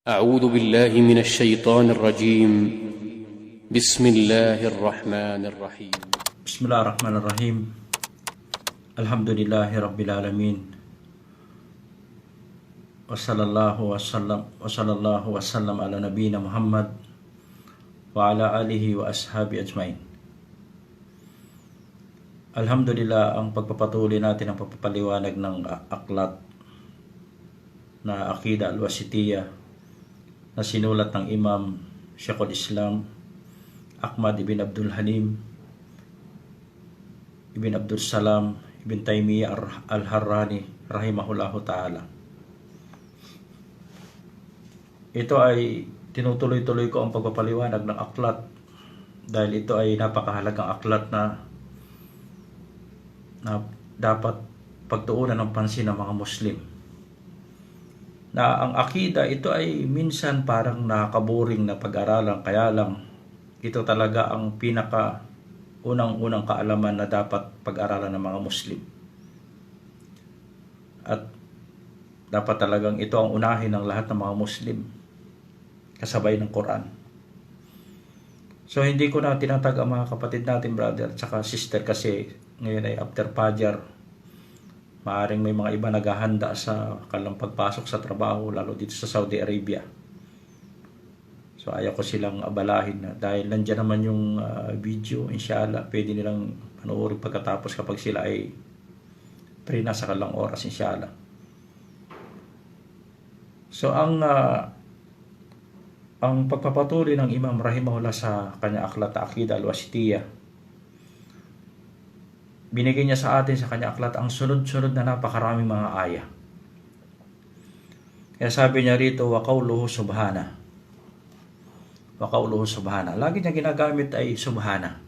أعوذ بالله من الشيطان الرجيم. بسم الله الرحمن الرحيم. Bismillahirrahmanirrahim. Alhamdulillahi Rabbil Alamin. Wassallallahu wasallam ala nabiyina Muhammad wa ala alihi wa ashabi ajmain. Alhamdulillah, ang pagpapatuloy natin ang pagpapaliwanag ng aklat na Aqida al-Wasitiyah na sinulat ng Imam Sheikhul Islam Ahmad ibn Abdul Halim ibn Abdul Salam ibn Taymiyyah al-Harrani rahimahullahu ta'ala. Ito ay tinutuloy-tuloy ko ang pagpapaliwanag ng aklat dahil ito ay napakahalagang aklat na dapat pagtuunan ng pansin ng mga Muslim. Na ang akida ito ay minsan parang nakakaboring na pag-aralan, kaya lang ito talaga ang pinaka unang kaalaman na dapat pag-aralan ng mga Muslim. At dapat talagang ito ang unahin ng lahat ng mga Muslim kasabay ng Quran. So hindi ko na tinatag ang mga kapatid natin, brother at saka sister, kasi ngayon ay after Fajr. Maaring may mga iba naghahanda sa kanilang pagpasok sa trabaho, lalo dito sa Saudi Arabia. So ayaw ko silang abalahin na dahil nandiyan naman yung video, inshallah pwede nilang panoorin pagkatapos kapag sila ay free na sa kanilang oras, inshallah. So ang pagpapatuloy ng Imam rahimahullah sa kanya aklat Aqida al-Wasitiyah, binigay niya sa atin sa kanya aklat ang sunod-sunod na napakaraming mga aya. Kaya sabi niya rito, wa qawluhu subhana. Wa qawluhu subhana. Lagi niya ginagamit ay subhana.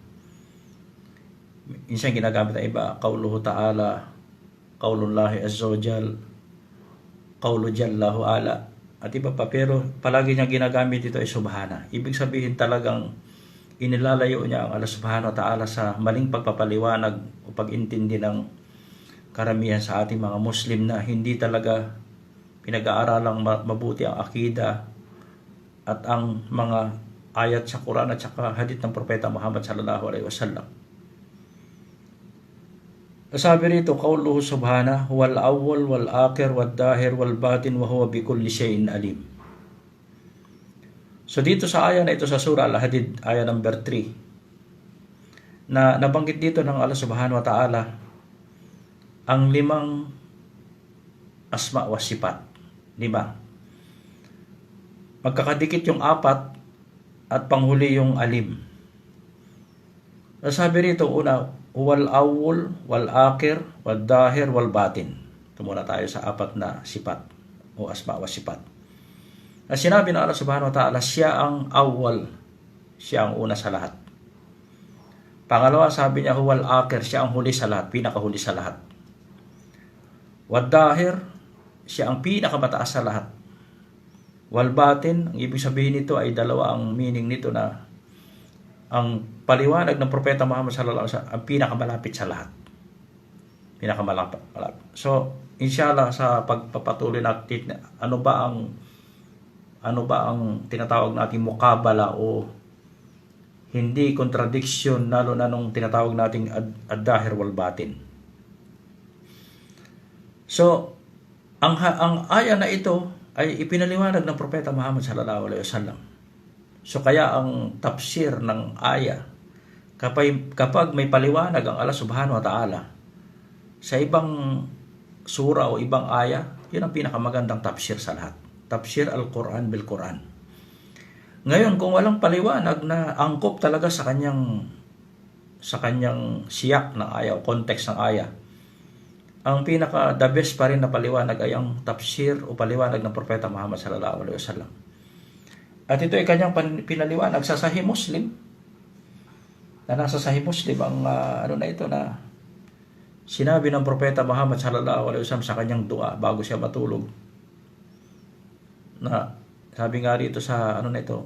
Minsan ginagamit ay iba, qawluhu ta'ala, qawlullahi azza wa jal, qawlu jallahu ala, at iba pa. Pero palagi niya ginagamit ito ay subhana. Ibig sabihin talagang inilalayo niya ang Allah subhanahu wa ta'ala sa maling pagpapaliwanag o pag-intindi ng karamihan sa ating mga Muslim na hindi talaga pinag-aaralang mabuti ang akida at ang mga ayat sa Quran at saka hadith ng Propeta Muhammad sallallahu alaihi wasallam. Sabi rito, qawluhu subhanahu wal awwal wal akhir wad dahir wal batin wa huwa bikulli shay'in alim. So dito sa aya na ito sa surah Al-Hadid, aya number 3, na nabanggit dito ng Allah subhanahu wa ta'ala ang 5 asma wa sifat. 5. Magkakadikit yung 4 at panghuli yung alim. Sabi rito, una, wal awwal, wal akhir, wal dahir, wal batin. Ito muna tayo sa 4 na sifat o asma wa sifat. Na sinabi ng Allah subhanahu wa ta'ala, siya ang awwal, siya ang una sa lahat. Pangalawa, sabi niya, huwal akhir, siya ang huli sa lahat, pinakahuli sa lahat. Wad dahir, siya ang pinakamataas sa lahat. Wal batin, ang ibig sabihin nito ay dalawa ang meaning nito, na ang paliwanag ng Propeta Muhammad sallallahu alaihi wasallam ang pinakamalapit sa lahat. Pinakamalapit. So, inshallah sa pagpapatuloy natin, ano ba ang tinatawag nating mukabala o hindi contradiction, lalo na nung tinatawag nating ad-dahir wal batin. So, ang aya na ito ay ipinaliwanag ng Propeta Muhammad sallallahu alaihi wasallam. So, kaya ang tafsir ng aya, kapag may paliwanag ang Allah subhanahu wa ta'ala sa ibang sura o ibang aya, yun ang pinakamagandang tafsir sa lahat. Tafsir al-Quran bil-Quran. Ngayon, kung walang paliwanag na angkop talaga sa kanyang siyak ng aya o context ng aya, ang pinaka the best pa rin na paliwanag ay ang tafsir o paliwanag ng Propeta Muhammad sallallahu alaihi wasallam. At ito ay kanyang pinaliwanag sa Sahih Muslim, na nasa Sahih Muslim ang na ito, na sinabi ng Propeta Muhammad sallallahu alaihi wasallam sa kanyang dua bago siya matulog, na sabi nga rito sa ito,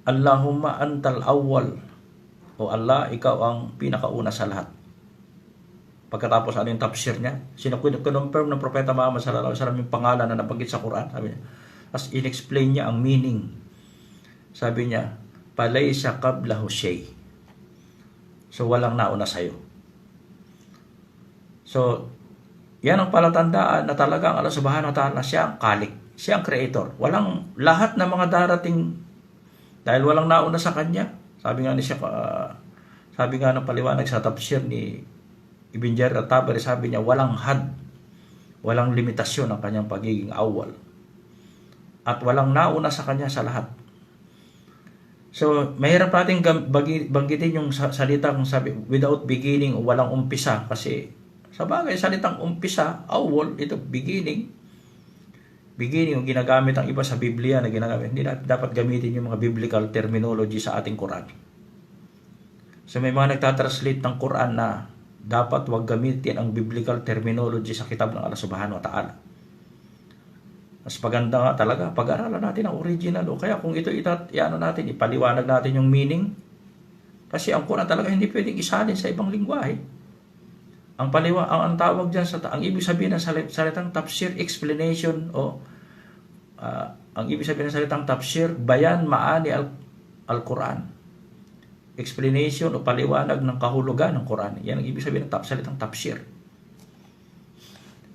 Allahumma antal awwal, o Allah, ikaw ang pinakauna sa lahat. Pagkatapos yung tafsir niya, confirm ng Propeta Muhammad sallallahu alaihi wasallam yung pangalan na nabanggit sa Quran. Sabi niya, as in-explain niya ang meaning. Sabi niya, palaysa qablahu shay. So, walang nauna sa'yo. So, yan ang palatandaan na talagang Allah subhanahu wa ta'ala, siya ang khalik, siya ang creator. Walang lahat ng mga darating, dahil walang nauna sa kanya. Sabi nga ng paliwanag sa tafsir ni Ibn Jarir at-Tabari, sabi niya, walang had, walang limitasyon ang kanyang pagiging awal. At walang nauna sa kanya sa lahat. So, mahirap natin banggitin yung salitang sabi, without beginning o walang umpisa. Kasi, sa bagay, salitang umpisa, awal, ito, beginning. Beginning, yung ginagamit ang iba sa Biblia na ginagamit. Hindi natin dapat gamitin yung mga biblical terminology sa ating Quran. So, may mga nagtatranslate ng Quran na dapat wag gamitin ang biblical terminology sa kitab ng Allah subhanahu wa ta'ala. Mas maganda nga talaga, pag-aralan natin ang original. O kaya kung ito natin, ipaliwanag natin yung meaning. Kasi ang Quran talaga hindi pwedeng isalin sa ibang lingwahe. Ang tawag dyan, ang ibig sabihin ng salitang tafsir, explanation, o ang ibig sabihin ng salitang tafsir, bayan maani al-Quran. Explanation o paliwanag ng kahulugan ng Quran. Yan ang ibig sabihin ng salitang tafsir.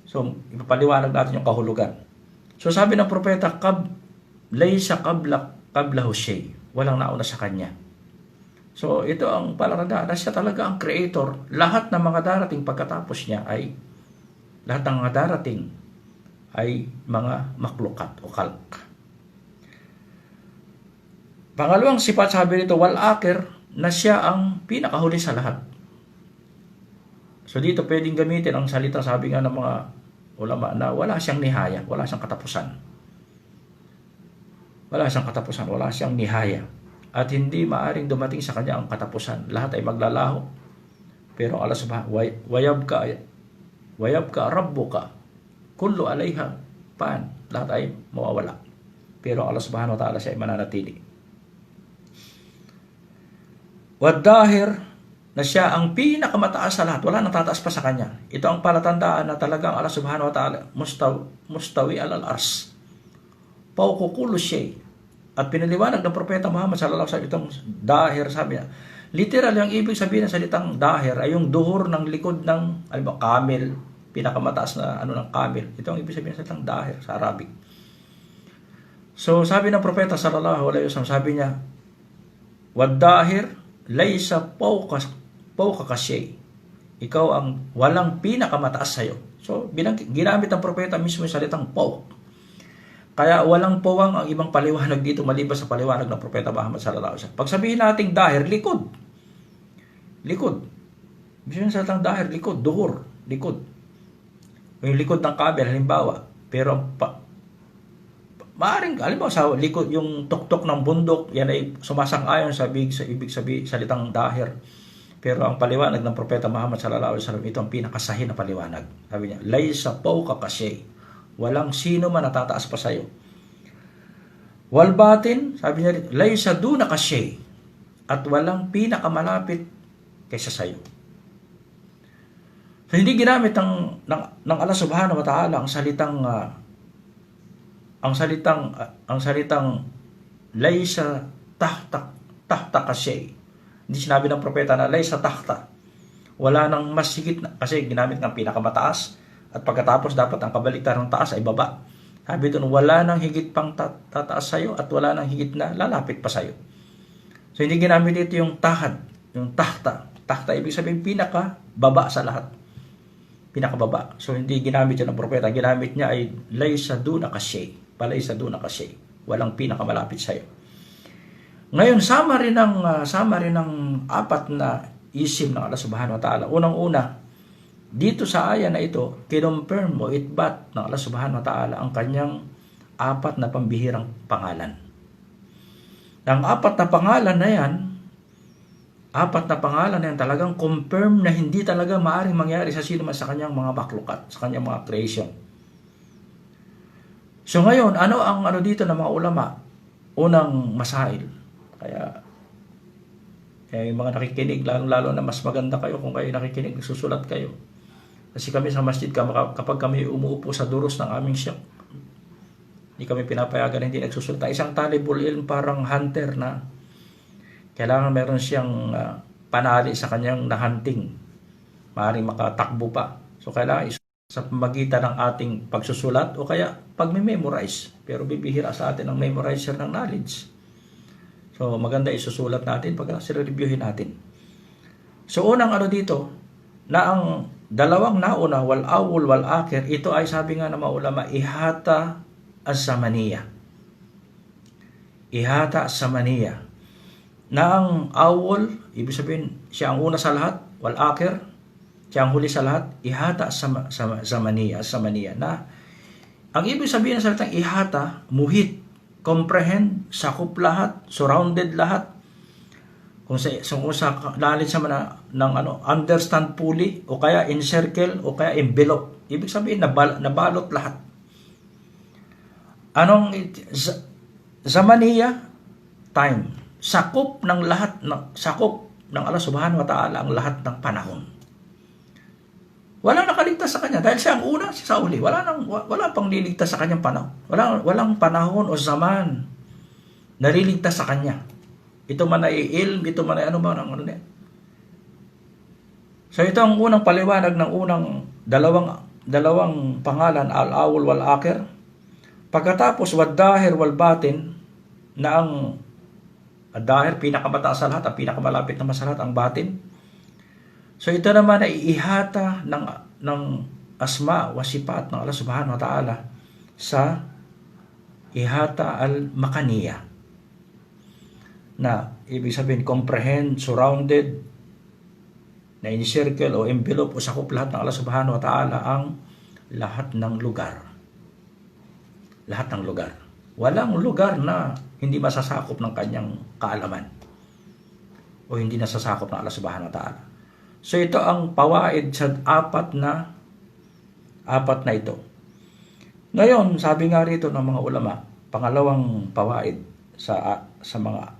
So, ipapaliwanag natin yung kahulugan. So, sabi ng propeta, laysa qablahu shay. Walang nauna sa kanya. So, ito ang palatandaan na siya talaga ang creator. Lahat ng mga darating pagkatapos niya ay mga makhlukat o khalq. Pangalawang sifat, sabi nito, wal-akhir, na siya ang pinakahuli sa lahat. So, dito pwedeng gamitin ang salita, sabi nga ng mga ulama, na wala siyang nihaya, wala siyang katapusan. Wala siyang katapusan, wala siyang nihaya. At hindi maaring dumating sa kanya ang katapusan. Lahat ay maglalaho. Pero Allah subhanahu wayabka rabbuka kullu alayha fan. Lahat ay mawawala. Pero Allah subhanahu wa ta'ala siya ay mananatili. Wadahir, na siya ang pinakamataas sa lahat. Wala nang tataas pa sa kanya. Ito ang palatandaan na talagang Allah subhanahu wa ta'ala mustawi alal ars. Fawqa kulli shay. At pinaliwanag ng propeta Muhammad sallallahu alaihi wasallam itong dahir, sabi niya. Literal, yung ibig sabihin ng salitang dahir ay yung duhur ng likod ng camel, pinakamataas na ng camel. Ito ang ibig sabihin ng salitang dahir sa Arabic. So, sabi ng propeta sallallahu alaihi wasallam, sabi niya, wad-dahir laysa fawqa kashay. Ikaw ang walang pinakamataas sa iyo. So, ginamit ng propeta mismo yung salitang fawq. Kaya walang puwang ang ibang paliwanag dito maliban sa paliwanag ng propeta Muhammad sallallahu alaihi wasallam. Pag sabihin nating dahir, likod. Likod. Ibig sa salitang dahir, likod, duhur, likod. Yung likod ng kabel, halimbawa. Pero maaring, halimbawa sa likod, yung tuktok ng bundok, yan ay sumasang-ayon sa ibig sabihin salitang dahir. Pero ang paliwanag ng propeta Muhammad sallallahu alaihi wasallam, ito ang pinakasahin na paliwanag. Sabi niya, laysa fawqa kashay. Walang sino man natataas pa sa'yo. Wal batin, sabi niya, laysa duna kashay. At walang pinakamalapit kaysa sa'yo. So, hindi ginamit ng Allah subhanahu wa ta'ala ang salitang laysa tahta kashay. Hindi sinabi ng propeta na laysa tahta. Wala nang mas higit na, kasi ginamit ng pinakamataas. At pagkatapos dapat ang kabaliktaran ng taas ay baba. Sabi doon, wala nang higit pang tataas sa'yo at wala nang higit na lalapit pa sa'yo. So, hindi ginamit ito yung tahad, yung tahta. Tahta, ibig sabihin, pinaka-baba sa lahat. Pinaka-baba. So, hindi ginamit yun ng propeta. Ginamit niya ay laysa duna kashay. Palaysa duna kashay. Walang pinakamalapit sa'yo. Ngayon, sama rin ng apat na isim ng Allah subhanahu wa ta'ala. Unang-una, dito sa aya na ito, kinonfirm mo, itbat ng Allah subhanahu wa ta'ala ang kanyang apat na pambihirang pangalan. Ang apat na pangalan na yan talagang confirm na hindi talaga maaaring mangyari sa sino man sa kanyang mga makhlukat, sa kanyang mga creation. So ngayon, ano ang dito ng mga ulama? Unang masail. Kaya yung mga nakikinig, lalo na mas maganda kayo kung kayo nakikinig, susulat kayo. Kasi kami sa masjid, kapag kami umuupo sa duros ng aming syekh, Hindi kami pinapayagan hindi nagsusulta. Isang talibul ilm parang hunter na kailangan meron siyang panali sa kanyang nahunting. Maaaring makatakbo pa. So kailangan sa pamagitan ng ating pagsusulat o kaya pag-memorize. Pero bibihira sa atin ang memorizer ng knowledge. So maganda isusulat natin pag reviewin natin. So unang dito, na ang dalawang nauna, wal-awwal wal-akhir, ito ay sabi nga ng mga ulama, ihata as-samaniya. Ihata as-samaniya. Na ang awwal, ibig sabihin, siya ang una sa lahat, wal-akhir, siya ang huli sa lahat, ihata as-samaniya. Na ang ibig sabihin ng salitang ihata, muhit, comprehend, sakop lahat, surrounded lahat. Kung sa knowledge naman ng understand fully, o kaya encircle, o kaya envelope. Ibig sabihin, nabalot lahat. Anong zamaniya? Time. Sakop ng lahat, sakop ng Allah Subhanahu wa Ta'ala ang lahat ng panahon. Walang nakaligtas sa kanya dahil siya ang una, siya sa uli. Wala pang liligtas sa kanyang panahon. Walang panahon o zaman na liligtas sa kanya. Ito man ay ilm, ito man ay So ito ang unang paliwanag ng unang dalawang pangalan, al-awwal wal-akhir. Pagkatapos wad-dahir wal-batin, na ang ad-dahir pinakamataas sa lahat, ang pinakamalapit naman sa lahat ang batin. So ito naman ay ihata ng asma wa sifat ng Allah Subhanahu wa Ta'ala sa ihata al-makaniya. Na ibig sabihin comprehend, surrounded, na encircle o envelope o sakop lahat ng Allah Subhanahu wa Ta'ala ang lahat ng lugar. Lahat ng lugar. Walang lugar na hindi masasakop ng kanyang kaalaman o hindi nasasakop ng Allah Subhanahu wa Ta'ala. So ito ang pawaid sa apat na ito. Ngayon, sabi nga rito ng mga ulama, pangalawang pawaid sa mga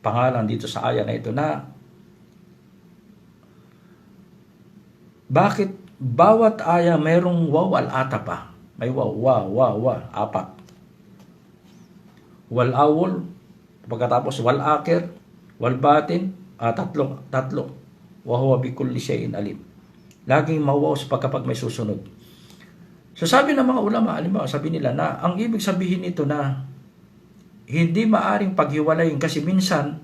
pangalan dito sa aya na ito, na bakit bawat aya mayroong waw al-ata pa? May waw, apat. Wal-awwal, pagkatapos wal-akhir, wal-batin, tatlo. Wa huwa bi kulli shay'in alim. Laging mawaw kapag may susunod. So sabi ng mga ulama, halimbawa sabi nila na ang ibig sabihin nito na hindi maaring paghiwalayin kasi minsan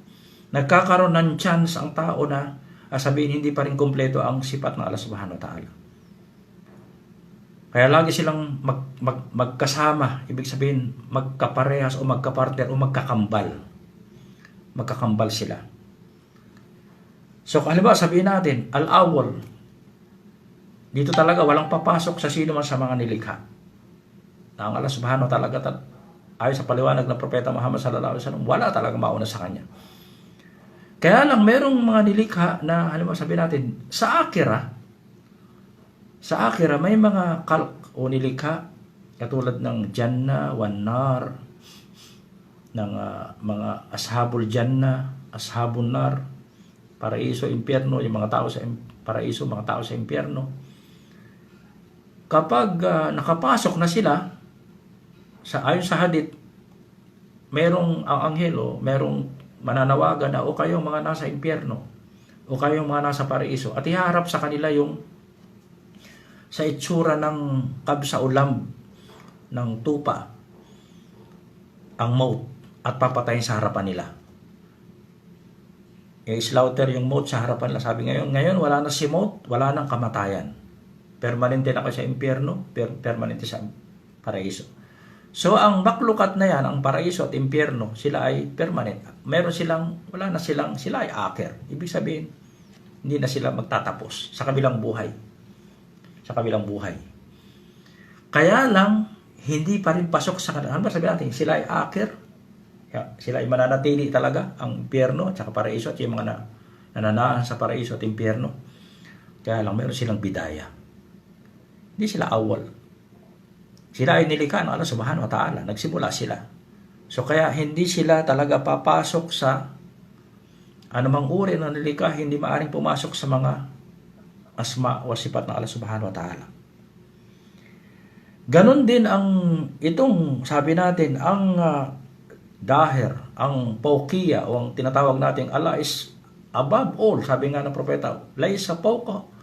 nagkakaroon ng chance ang tao na sabihin hindi pa rin kumpleto ang sifat ng Allah Subhanahu wa Ta'ala. Kaya lagi silang magkasama, ibig sabihin magkaparehas o magkapartner o magkakambal. Magkakambal sila. So, halimbawa, sabihin natin, al-awwal. Dito talaga walang papasok sa sino man sa mga nilikha. Na ang Allah Subhanahu wa Ta'ala, ayon sa paliwanag ng Propeta Muhammad sallallahu alaihi wasallam, wala talaga mauna sa kanya. Kaya lang, merong mga nilikha na, halimbawa, sabihin natin, sa akhirah, may mga kalk o nilikha, katulad ng Jannah, wan-nar, ng mga ashabul Jannah, ashabun nar, paraiso, impyerno, yung mga tao sa paraiso, mga tao sa impyerno. Kapag nakapasok na sila, ayon sa hadith, merong ang anghel merong mananawagan na o kayong mga nasa impyerno o kayong mga nasa paraiso, at ihaharap sa kanila yung sa itsura ng kabsa o lamb ng tupa ang maut at papatayin sa harapan nila. I-slaughter yung maut sa harapan nila. Sabi ngayon wala na si maut, wala nang kamatayan. Permanente na kayo sa impyerno, permanente sa paraiso. So ang maklukat na yan, ang paraiso at impyerno, sila ay permanent. Sila ay akhir. Ibig sabihin, hindi na sila magtatapos sa kabilang buhay. Kaya lang, hindi pa rin pasok sa kanila. Ano ba sabihin natin? Sila ay akhir. Sila ay mananatili talaga, ang impyerno at saka paraiso, at yung mga nananaan sa paraiso at impyerno. Kaya lang, meron silang bidaya. Hindi sila awal. Sila ay nilikha ng Allah Subhanahu wa Ta'ala. Nagsimula sila. So kaya hindi sila talaga papasok sa anumang uri ng nilikha, hindi maaring pumasok sa mga asma o sifat ng Allah Subhanahu wa Ta'ala. Ganon din ang itong sabi natin, ang dahir, ang paukiya o ang tinatawag nating Allah is above all. Sabi nga ng propeta, laysa fawqa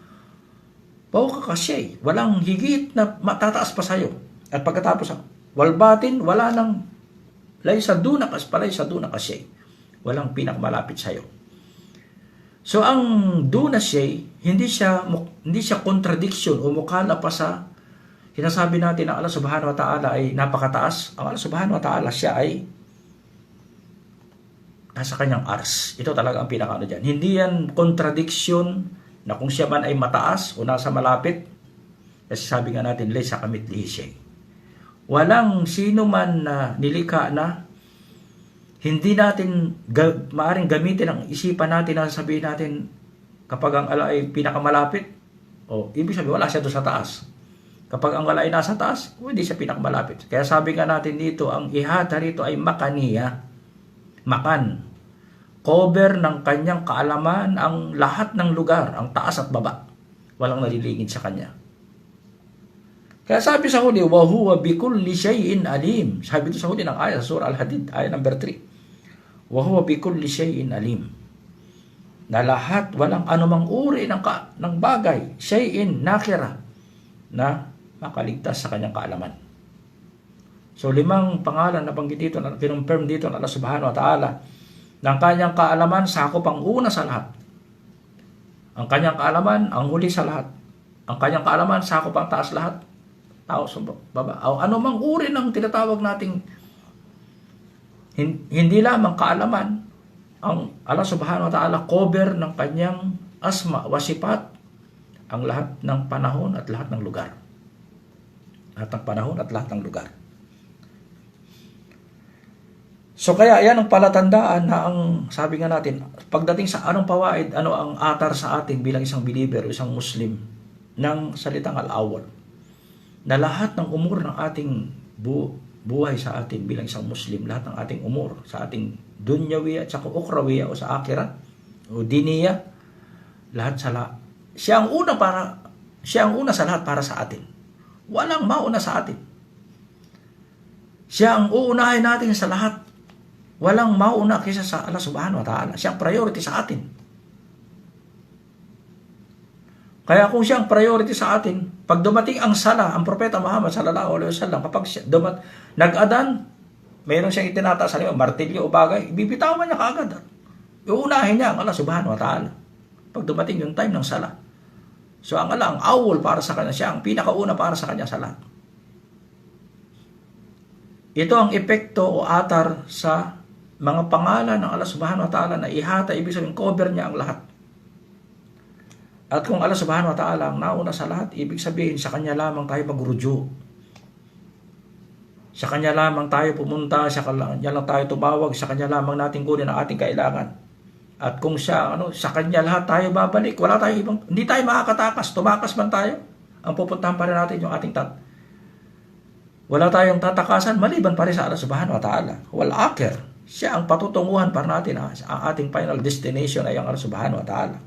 ka shay. Walang higit na matataas pa sa'yo. At pagkatapos, wal batin, wala nang laysa dunaka shay. Walang pinakamalapit sa'yo. So ang duna shay, hindi siya contradiction o mukhala pa sa sinasabi natin na Allah subhanahu wa ta'ala ay napakataas. Ang Allah subhanahu wa ta'ala, siya ay nasa kanyang ars. Ito talaga ang pinakaano dyan. Hindi yan contradiction na kung siya man ay mataas o nasa malapit. Kasi sabi nga natin, laysa kamithlihi shay. Walang sino man na nilikha na hindi natin maaring gamitin ang isipan natin na sabihin natin kapag ang Allah ay pinakamalapit, o ibig sabihin wala siya doon sa taas. Kapag ang Allah ay nasa taas, hindi siya pinakamalapit. Kaya sabi nga natin dito, ang ihata rito ay makaniya. Makan. Cover ng kanyang kaalaman ang lahat ng lugar, ang taas at baba. Walang nalilingid sa kanya. Kaya sabi sa huli, wa huwa bikulli shay'in alim. Sabi ito sa huli ng ayat, Surah Al-Hadid, ayat number 3. Wa huwa bikulli shay'in alim. Na lahat, walang anumang uri ng bagay, shay'in nakira, na makaligtas sa kanyang kaalaman. So 5 pangalan na banggit dito, na kinonfirm dito ng Allah subhanahu wa ta'ala, ng kanyang kaalaman sakop ang una sa lahat. Ang kanyang kaalaman ang huli sa lahat. Ang kanyang kaalaman sakop ang taas lahat. Tao sa baba. O anumang uri ng tinatawag nating hindi lamang kaalaman, ang Allah subhanahu wa ta'ala cover ng kanyang asma wa sifat ang lahat ng panahon at lahat ng lugar. Lahat ng panahon at lahat ng lugar. So kaya yan ang palatandaan na ang sabi nga natin, pagdating sa anong pawaid, ano ang atar sa atin bilang isang believer, isang Muslim, ng salitang al-awwal. Na lahat ng umur ng ating buhay sa atin bilang isang Muslim, lahat ng ating umur sa ating dunyawiya at saka ukrawiya o sa akhirat o diniya, lahat siya ang una sa lahat para sa atin. Walang mauna sa atin. Siya ang uunahin natin sa lahat. Walang mauna kaysa sa Allah subhanahu wa ta'ala. Siya ang priority sa atin. Kaya kung siya ang priority sa atin, pag dumating ang sala, ang propeta Muhammad sallallahu alaihi wasallam, kapag nag-adan, mayroon siyang itinataas, martilyo o bagay, bibitawan niya kaagad. Uunahin niya ang Allah subhanahu wa ta'ala. Pag dumating yung time ng sala. So ang Allah, ang awol para sa kanya, siya ang pinakauna para sa kanya sa lahat. Ito ang epekto o atar sa mga pangalan ng Allah subhanahu wa ta'ala na ihata, ibig sabihin cover niya ang lahat. At kung Allah subhanahu wa ta'ala ang nauna sa lahat, ibig sabihin sa kanya lamang tayo magrujo. Sa kanya lamang tayo pumunta, sa kanya lang tayo tumawag, sa kanya lamang natin kunin ang ating kailangan. At kung sa kanya lahat tayo babalik, wala tayo hindi tayo makakatakas, tumakas man tayo, ang pupuntahan pa rin natin yung ating wala tayong tatakasan, maliban pa rin sa Allah subhanahu wa ta'ala. Wal akhir, siya ang patutunguhan para natin, ang ating final destination ay ang Allah subhanahu wa ta'ala.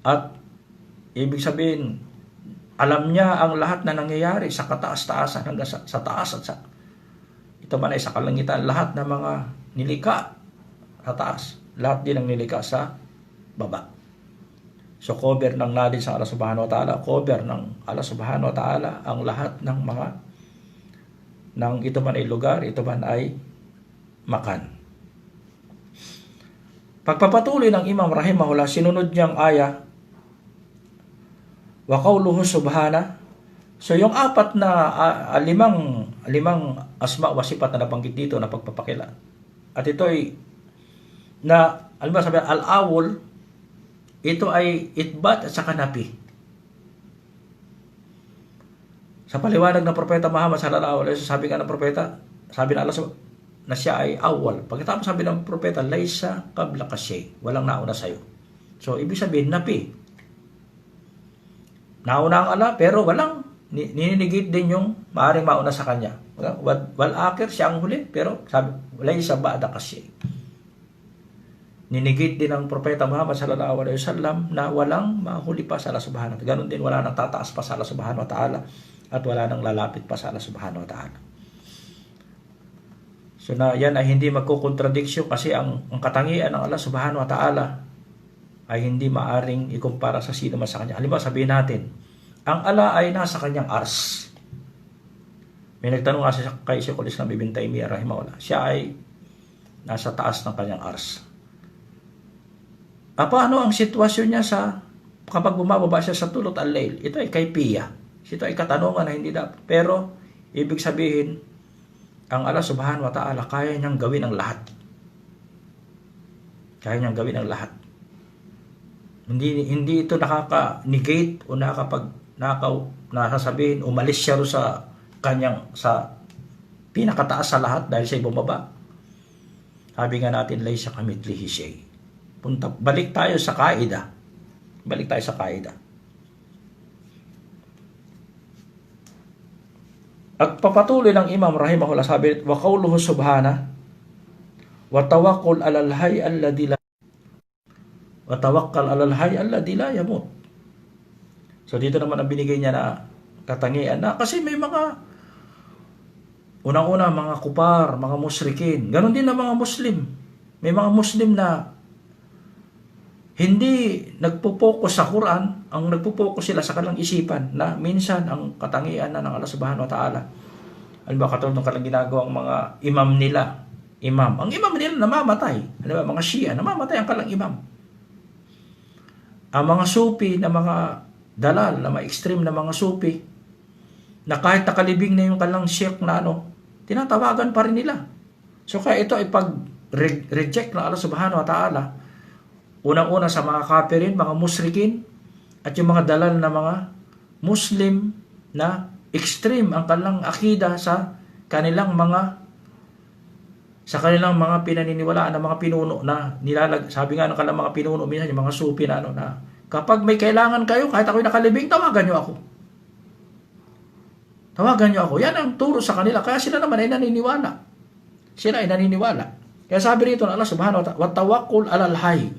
At ibig sabihin, alam niya ang lahat na nangyayari sa kataas-taasan hanggang sa taas at ito man ay sa kalangitan, lahat ng mga nilikha sa taas, lahat din ang nilikha sa baba. So cover ng knowledge ng Allah subhanahu wa ta'ala, cover ng Allah subhanahu wa ta'ala ang lahat ng mga ito man ay lugar, ito man ay makan. Pagpapatuloy ng Imam rahimahullah, sinunod niyang aya, wa qawluhu subhana. So yung apat na limang asma wa sifat na nabanggit dito na pagpapakila. At ito ay sabi al-awwal, ito ay itbat at saka napi. Sa paliwanag ng propeta Muhammad sallallahu alaihi wasallam, sabi nga ng propeta, sabi na Allah na siya ay awwal. Pagkatapos sabi ng propeta, laysa qabla kashay, walang nauna sa iyo. So ibig sabihin napi. Nauna ang Allah pero walang nininigit din yung maaring mauna sa kanya. Wal akhir, siya ang huli, pero sabi laysa ba'da kashay. Ninigit din ng Propeta Muhammad sallallahu alaihi wasallam na walang mahuli pa sa Allah subhanahu wa ta'ala. Ganon din, wala nang tataas pa sa Allah subhanahu wa ta'ala at wala nang lalapit pa sa Allah subhanahu wa ta'ala. So na yan ay hindi magkukontradiksyon kasi ang katangian ng Allah subhanahu wa ta'ala ay hindi maaring ikumpara sa sino man sa kanya. Halimbawa, sabihin natin, ang Allah ay nasa kanyang ars. May nagtanong kasi kay Sheikhul Islam Ibn Taymiyyah rahimahullah. Siya ay nasa taas ng kanyang ars. Paano ang sitwasyon niya kapag bumababa siya sa tulot al-layl? Ito ay kaypiya. Ito ay katanungan na hindi dapat. Pero, ibig sabihin, ang Allah subhanahu wa ta'ala kaya niyang gawin ang lahat. Kaya niyang gawin ang lahat. Hindi ito nakaka-negate o nakasabihin, umalis siya sa pinakataas sa lahat dahil siya bumaba. Sabi nga natin, laysa kamithlihi shay. Balik tayo sa kaida. At papatuloy ng Imam rahimahullah, sabi, wa qawluhu subhana wa tawakkal 'alal hayy alladhi la yamut. So dito naman ang binigay niya na katangian na kasi may mga unang-una mga kupar, mga musyrikin. Ganon din ang mga Muslim. May mga Muslim na hindi nagpo-focus sa Quran, ang nagpo-focus sila sa kanilang isipan na minsan ang katangian na ng Allah subhanahu wa ta'ala. Ano ba katulad ng kanilang ginagawang mga imam nila? Ang imam nila namamatay. Ano ba, mga Shia, namamatay ang kanilang imam. Ang mga Sufi na mga dalal, na mga extreme na mga Sufi, na kahit nakalibing na yung kanilang sheikh na tinatawagan pa rin nila. So kaya ito ay pag-reject ng Allah subhanahu wa ta'ala, unang-una sa mga kafirin, mga musyrikin, at yung mga dalal na mga Muslim na extreme ang kanilang akida sa kanilang mga pinaniniwalaan ng mga pinuno na sabi nga ng kanilang mga pinuno, minsan yung mga Sufi na na kapag may kailangan kayo, kahit ako'y nakalibing, tawagan nyo ako. Yan ang turo sa kanila. Kaya sila naman ay naniniwala. Kaya sabi rito ng Allah subhanahu wa ta'ala, wa tawakkul 'alal hayy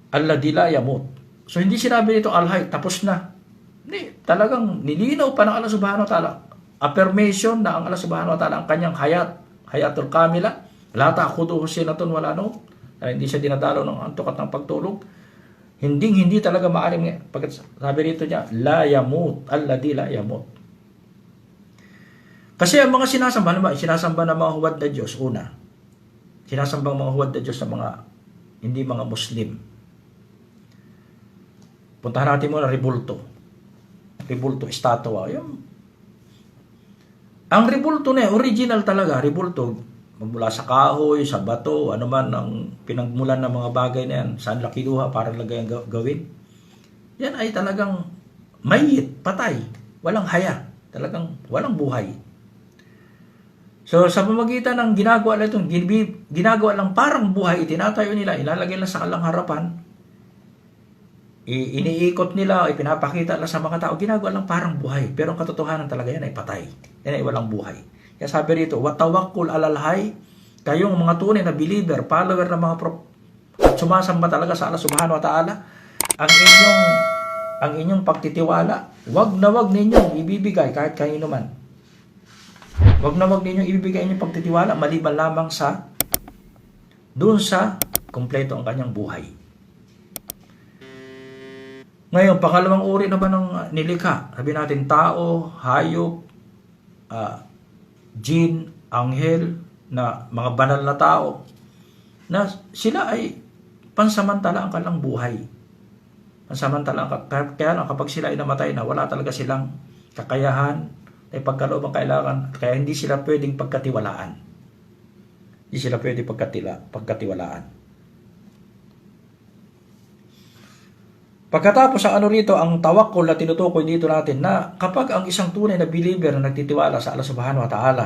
alladhi la yamut. So hindi sinabi nito al-hayy, tapos na. Hindi, talagang nilinaw pa ng Allah subhanahu wa ta'ala. Affirmation na ang Allah subhanahu wa ta'ala ang kanyang hayatul kamila, la ta'khuduhu sinatun wala nawm. Hindi siya dinadalo ng antok at ng pagtulog. Hindi talaga maaring, sabi rito niya, la yamut, alladhi la yamut. Kasi ang mga sinasamba ng mga huwad na Diyos, sinasambang mga huwad na Diyos sa mga hindi mga Muslim. Puntahan natin muna Rebulto, estatwa. Ang Rebulto na original talaga, Rebulto, magmula sa kahoy, sa bato, ano man ang pinagmulan ng mga bagay na yan, saan kinuha para lagay ang gawin. Yan ay talagang mayit, patay, walang haya, talagang walang buhay. So sa pamamagitan ng ginagawa lang parang buhay, itinatayo nila, ilalagay lang sa kanilang harapan, iniikot nila, ipinapakita lang sa mga tao, ginagawa lang parang buhay. Pero ang katotohanan talaga yan ay patay. Yan ay walang buhay. Kaya sabi rito, wa tawakkul 'alal hayy, kayong mga tunay na believer, follower ng mga at sumasamba talaga sa Allah subhanahu wa ta'ala, ang inyong pagtitiwala, wag na wag ninyong ibibigay kahit kanino man. Wag na wag ninyong ibibigay inyong pagtitiwala maliban lamang doon sa kumpleto ang kanyang buhay. Ngayon, pangalawang uri naman ng nilikha. Sabi natin tao, hayop, jin, anghel, na mga banal na tao, na sila ay pansamantala ang kanilang buhay. Pansamantala. Kaya lang kapag sila ay namatay na, wala talaga silang kakayahan, ay pagkaloob ang kailangan, kaya hindi sila pwedeng pagkatiwalaan. Pagkatiwalaan. Pagkatapos ang rito, ang tawakkul na tinutukoy dito natin na kapag ang isang tunay na believer na nagtitiwala sa Allah subhanahu wa ta'ala,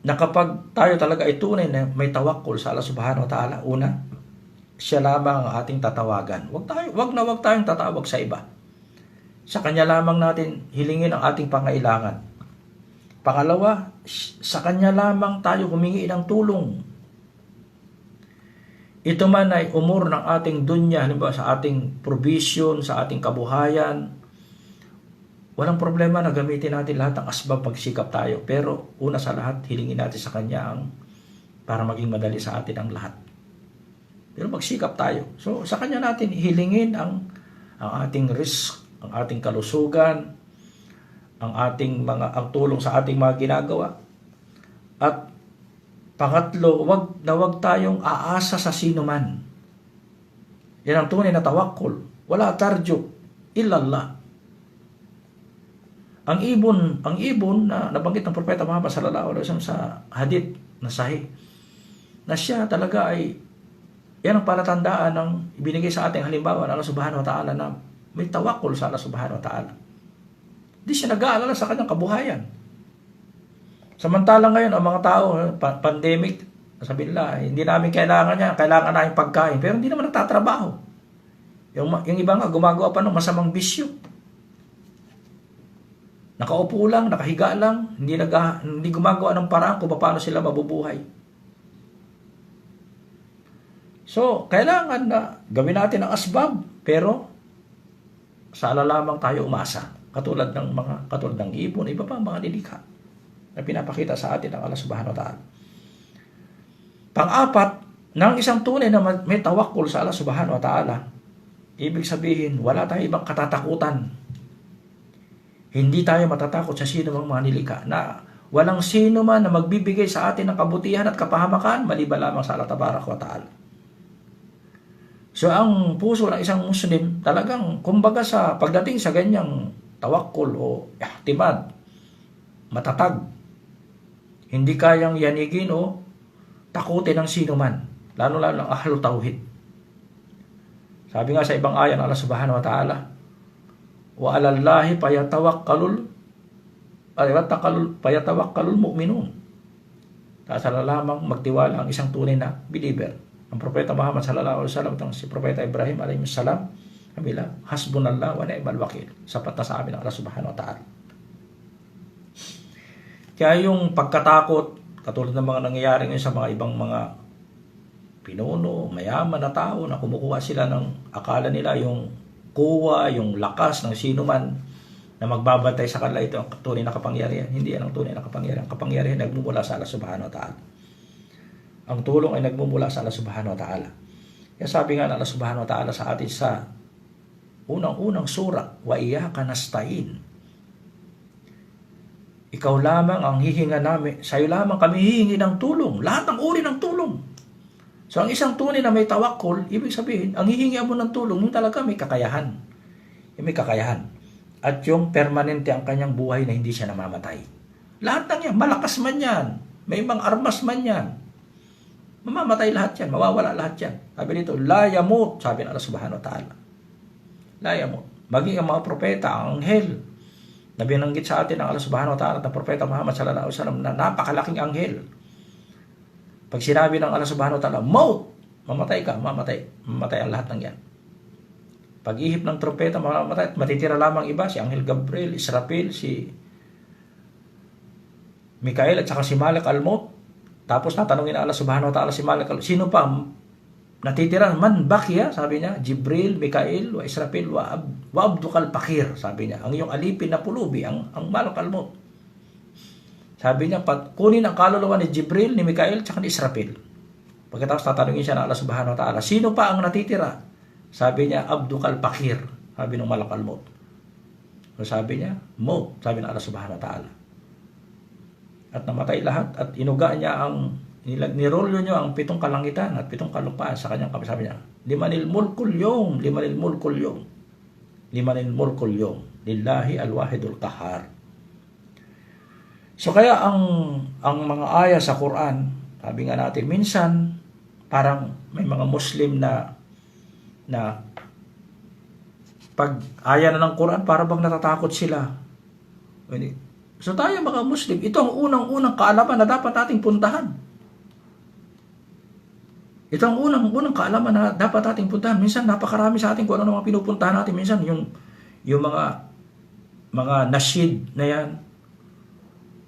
na kapag tayo talaga ay tunay na may tawakkul sa Allah subhanahu wa ta'ala, una, siya lamang ang ating tatawagan. Wag tayong tatawag sa iba. Sa kanya lamang natin hilingin ang ating pangailangan. Pangalawa, sa Kanya lamang tayo humingi ng tulong. Ito man ay umur ng ating dunya, halimbawa sa ating provision, sa ating kabuhayan, walang problema na gamitin natin lahat ng asbab pagsikap tayo. Pero una sa lahat, hilingin natin sa Kanya para maging madali sa atin ang lahat. Pero magsikap tayo. So sa Kanya natin hilingin ang ating risk, ang ating kalusugan, ang tulong sa ating mga ginagawa. At pangatlo, wag tayong aasa sa sino man. Yan ang tunay na tawakkul. Wala tarjuk illallah. Ang ibon na nabanggit ng Propeta Muhammad sallallahu alaihi wasallam sa hadith na sahih, na siya talaga ay yan ang palatandaan ng ibinigay sa ating halimbawa ng Allah Subhanahu wa Ta'ala na may tawakkul sa Allah Subhanahu wa Ta'ala. Hindi siya nag-aalala sa kanyang kabuhayan. Samantalang ngayon, ang mga tao, pandemic, sabi nila, hindi namin kailangan namin pagkain, pero hindi naman nagtatrabaho. Yung iba nga, gumagawa pa ng masamang bisyo. Nakaupo lang, nakahiga lang, hindi gumagawa ng paraan kung paano sila mabubuhay. So, kailangan na gawin natin ang asbab, pero sa ala lamang tayo umasa. Katulad ng ibon, iba pa mga nilikha na pinapakita sa atin ng Allah Subhanahu wa Ta'ala. Pang-apat, ng isang tunay na may tawakkul sa Allah Subhanahu wa Ta'ala, ibig sabihin, wala tayong ibang katatakutan. Hindi tayo matatakot sa sino mang mga nilikha, na walang sino man na magbibigay sa atin ng kabutihan at kapahamakan, maliban lamang sa Allah Tabaraka wa Ta'ala. So ang puso ng isang Muslim talagang kumbaga sa pagdating sa ganyang tawakkul o ihtimad, matatag. Hindi kayang yanigin o takutin ng sino man, lalo-lalo ng ahlu tauhid. Sabi nga sa ibang aya ng Allah Subhanahu wa Ta'ala, wa 'alallahi payatawakkalul mu'minun. Tasala lamang magtiwala ang isang tunay na believer. Ang Propeta Muhammad sallallahu alaihi wasallam at si Propeta Ibrahim alaihi salam, kabila, hasbunallah wa ni'mal wakil. Sapat na sa amin ang Allah Subhanahu wa Ta'ala. Kaya yung pagkatakot, katulad ng mga nangyayari ngayon sa mga ibang mga pinuno, mayaman na tao na kumukuha sila ng akala nila yung kuwa, yung lakas ng sino man na magbabantay sa kanila, ito ang tunay na kapangyarihan. Hindi yan ang tunay na kapangyarihan. Kapangyarihan nagmumula sa Allah Subhanahu wa Ta'ala. Ang tulong ay nagmumula sa Allah Subhanahu wa Ta'ala. Kaya sabi nga ng Allah Subhanahu wa Ta'ala sa atin sa unang-unang sura, wa iyyaka nasta'in. Ikaw lamang ang hihinga namin, sa'yo lamang kami hihingi ng tulong, lahat ng uri ng tulong. So ang isang tunay na may tawakkul, ibig sabihin, ang hihingi mo ng tulong, yung talaga may kakayahan. Yung may kakayahan. At yung permanente ang kanyang buhay na hindi siya namamatay. Lahat ng yan, malakas man yan, may ibang armas man yan, mamamatay lahat yan, mawawala lahat yan. Sabi dito, la yamut, sabi ng Allah Subhanahu wa Ta'ala. La yamut. Maging ang mga propeta, ang anghel, na binanggit sa atin ng Allah Subhanahu wa Ta'ala at ng Propeta Muhammad sallallahu alaihi wasallam na napakalaking anghel. Pag sinabi ng Allah Subhanahu wa Ta'ala, maut, mamatay ka, mamatay ang lahat ng yan. Pag-ihip ng trompeta, mamatay, matitira lamang iba, si Anghel Gabriel, Israfil, si Mikael at saka si Malak al-Maut. Tapos tatanungin Allah Subhanahu wa Ta'ala si Malak al-Maut, sino pa natitira? Man bakiya, sabi niya, Jibril, Mikael, wa Israfil, wa abdukal pakir, sabi niya. Ang iyong alipin na pulubi, ang Malak al-Maut. Sabi niya, kunin ang kaluluwa ni Jibril, ni Mikael, tsaka ni Israfil. Pagkatapos tatanungin siya ng Allah Subhanahu wa Ta'ala, sino pa ang natitira? Sabi niya, abdukal pakir, sabi ng Malak al-Maut. So sabi niya, maut, sabi ng Allah Subhanahu wa Ta'ala. At namatay lahat at inuga niya nirolyo niya ang 7 kalangitan at 7 kalupaan sa kanyang kamay. Sabi niya, limanil mulkul yawm, lillahi al-wahidul qahhar. So kaya ang mga aya sa Quran, sabi nga natin, minsan parang may mga Muslim na pag aya na ng Quran, para bang natatakot sila. So tayo mga Muslim, ito ang unang-unang kaalaman na dapat nating puntahan. Ito ang unang kaalaman na dapat nating puntahan. Minsan napakarami sa atin kung ano mga pinupuntahan natin. Minsan yung mga nasyid na yan,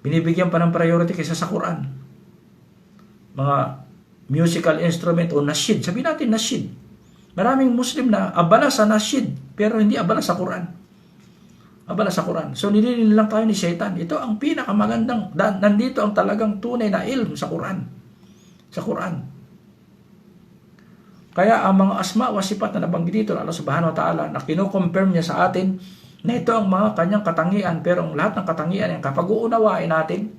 Binibigyan pa ng priority kaysa sa Quran. Mga musical instrument o nasyid. Sabihin natin nasyid. Maraming Muslim na abala sa nasyid, pero hindi abala sa Quran. Abala sa Quran. So nililin lang tayo ni Shaitan. Ito ang pinakamagandang, nandito ang talagang tunay na ilm sa Quran. Sa Quran. Kaya ang mga asma wa sifat na nabanggit dito ng Allah Subhanahu wa Ta'ala na kino-confirm niya sa atin na ito ang mga kanyang katangian, pero ang lahat ng katangian yung kapag uunawain natin,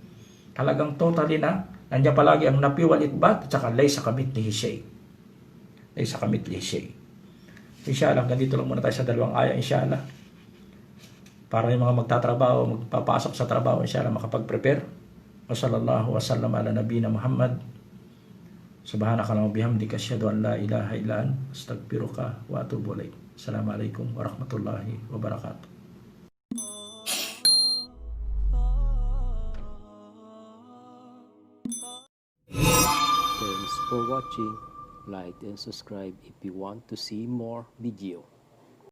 talagang totally na nandiyan palagi ang nafi wal ithbat at saka laysa kamithlihi shay. Laysa kamithlihi shay. Inshallah, ganito lang muna tayo sa dalawang aya, inshallah. Para yung mga magtatrabaho, magpapasok sa trabaho, inshallah, makapag-prepare. Wa sallallahu wa sallam ala nabiyina Muhammad. Subhanaka wa bihamdika asyhadu an la ilaha illa anta astaghfiruka wa atubu ilaik. Assalamualaikum warahmatullahi wabarakatuh. Thanks for watching. Like and subscribe if you want to see more video.